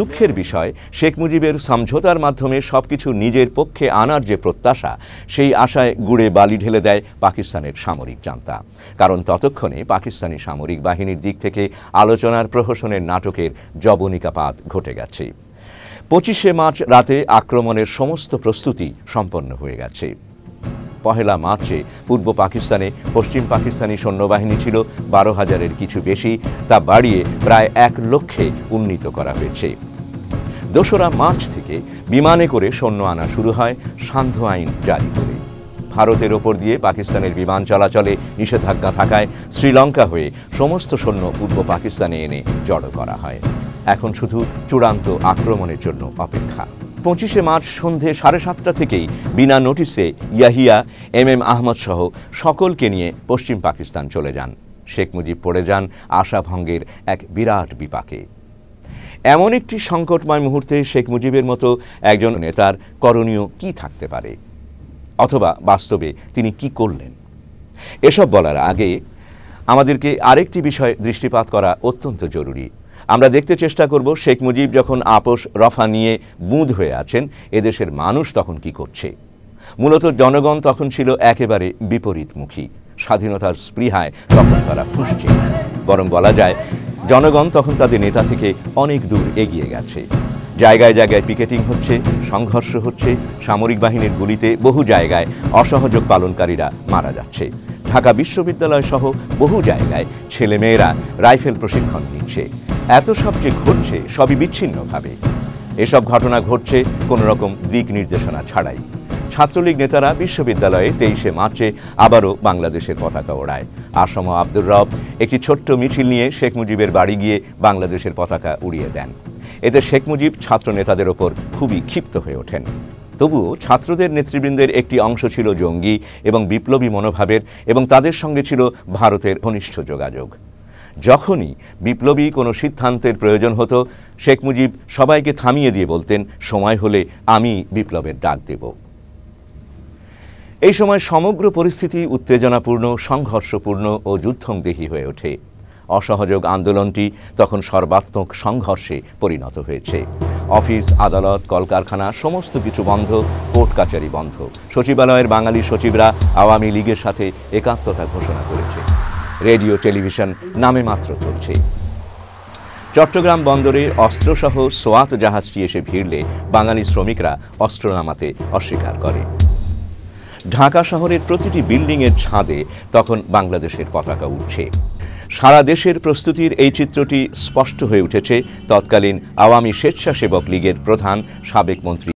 দুঃখের বিষয়, শেখ মুজিবের সমঝোতার মাধ্যমে সবকিছু নিজের পক্ষে আনার যে প্রত্যাশা, সেই আশায় গুড়ে বালি ঢেলে দেয় পাকিস্তানের সামরিক জান্তা। কারণ ততক্ষণে পাকিস্তানি সামরিক বাহিনীর দিক থেকে আলোচনার প্রহসনের নাটকের জবনিকাপাত ঘটে গেছে। 25শে মার্চ রাতে আক্রমণের সমস্ত প্রস্তুতি সম্পন্ন হয়ে গেছে। 1 মার্চে পূর্ব পাকিস্তানে পশ্চিম পাকিস্তানি সৈন্যবাহিনী ছিল 12,000-এর কিছু বেশি, তা বাড়িয়ে প্রায় 1 লক্ষে উন্নীত করা হয়েছে। 2রা মার্চ থেকে বিমানে করে সৈন্য আনা শুরু হয় সান্ধ্য আইন জারি করে। ভারতের ওপর দিয়ে পাকিস্তানের বিমান চলাচলে নিষেধাজ্ঞা থাকায় শ্রীলঙ্কা হয়ে সমস্ত সৈন্য পূর্ব পাকিস্তানে এনে জড়ো করা হয়। এখন শুধু চূড়ান্ত আক্রমণের জন্য অপেক্ষা। 25শে মার্চ সন্ধে 7:30টা থেকেই বিনা নোটিসে ইয়াহিয়া, MM আহমদ সহ সকলকে নিয়ে পশ্চিম পাকিস্তান চলে যান। শেখ মুজিব পড়ে যান আশাভঙ্গের এক বিরাট বিপাকে। এমন একটি সংকটময় মুহূর্তে শেখ মুজিবের মতো একজন নেতার করণীয় কি থাকতে পারে, অথবা বাস্তবে তিনি কি করলেন? এসব বলার আগে আমাদেরকে আরেকটি বিষয় দৃষ্টিপাত করা অত্যন্ত জরুরি। আমরা দেখতে চেষ্টা করব শেখ মুজিব যখন আপোষ রফা নিয়ে বুঁদ হয়ে আছেন, এদেশের মানুষ তখন কি করছে। মূলত জনগণ তখন ছিল একেবারে বিপরীতমুখী। স্বাধীনতার স্পৃহায় তখন তারা ফুঁসছে। বরং বলা যায় জনগণ তখন তাদের নেতা থেকে অনেক দূর এগিয়ে গেছে। জায়গায় জায়গায় পিকেটিং হচ্ছে, সংঘর্ষ হচ্ছে, সামরিক বাহিনীর গুলিতে বহু জায়গায় অসহযোগ পালনকারীরা মারা যাচ্ছে। ঢাকা বিশ্ববিদ্যালয় সহ বহু জায়গায় ছেলেমেয়েরা রাইফেল প্রশিক্ষণ নিচ্ছে। এত সব যে ঘটছে সবই বিচ্ছিন্নভাবে। এসব ঘটনা ঘটছে কোনো রকম দিক নির্দেশনা ছাড়াই। ছাত্রলীগ নেতারা বিশ্ববিদ্যালয়ে 23শে মার্চে আবারও বাংলাদেশের পতাকা ওড়ায়। আসম আব্দুর রব একটি ছোট্ট মিছিল নিয়ে শেখ মুজিবের বাড়ি গিয়ে বাংলাদেশের পতাকা উড়িয়ে দেন। এতে শেখ মুজিব ছাত্র নেতাদের ওপর খুবই ক্ষিপ্ত হয়ে ওঠেন। তবুও ছাত্রদের নেতৃবৃন্দের একটি অংশ ছিল জঙ্গি এবং বিপ্লবী মনোভাবের, এবং তাদের সঙ্গে ছিল ভারতের ঘনিষ্ঠ যোগাযোগ। যখনই বিপ্লবী কোনো সিদ্ধান্তের প্রয়োজন হতো, শেখ মুজিব সবাইকে থামিয়ে দিয়ে বলতেন, সময় হলে আমি বিপ্লবের ডাক দেব। এই সময় সমগ্র পরিস্থিতি উত্তেজনাপূর্ণ, সংঘর্ষপূর্ণ ও যুদ্ধংদেহী হয়ে ওঠে। অসহযোগ আন্দোলনটি তখন সর্বাত্মক সংঘর্ষে পরিণত হয়েছে। অফিস, আদালত, কলকারখানা সমস্ত কিছু বন্ধ, কোর্ট কাচারি বন্ধ। সচিবালয়ের বাঙালি সচিবরা আওয়ামী লীগের সাথে একাত্মতা ঘোষণা করেছে। রেডিও, টেলিভিশন নামে মাত্র চলছে। চট্টগ্রাম বন্দরে অস্ত্রসহ সোয়াত জাহাজটি এসে ভিড়লে বাঙালি শ্রমিকরা অস্ত্র নামাতে অস্বীকার করে। ঢাকা শহরের প্রতিটি বিল্ডিংয়ের ছাদে তখন বাংলাদেশের পতাকা উঠছে। সারা দেশের প্রস্তুতির এই চিত্রটি স্পষ্ট হয়ে উঠেছে তৎকালীন আওয়ামী স্বেচ্ছাসেবক লীগের প্রধান সাবেক মন্ত্রী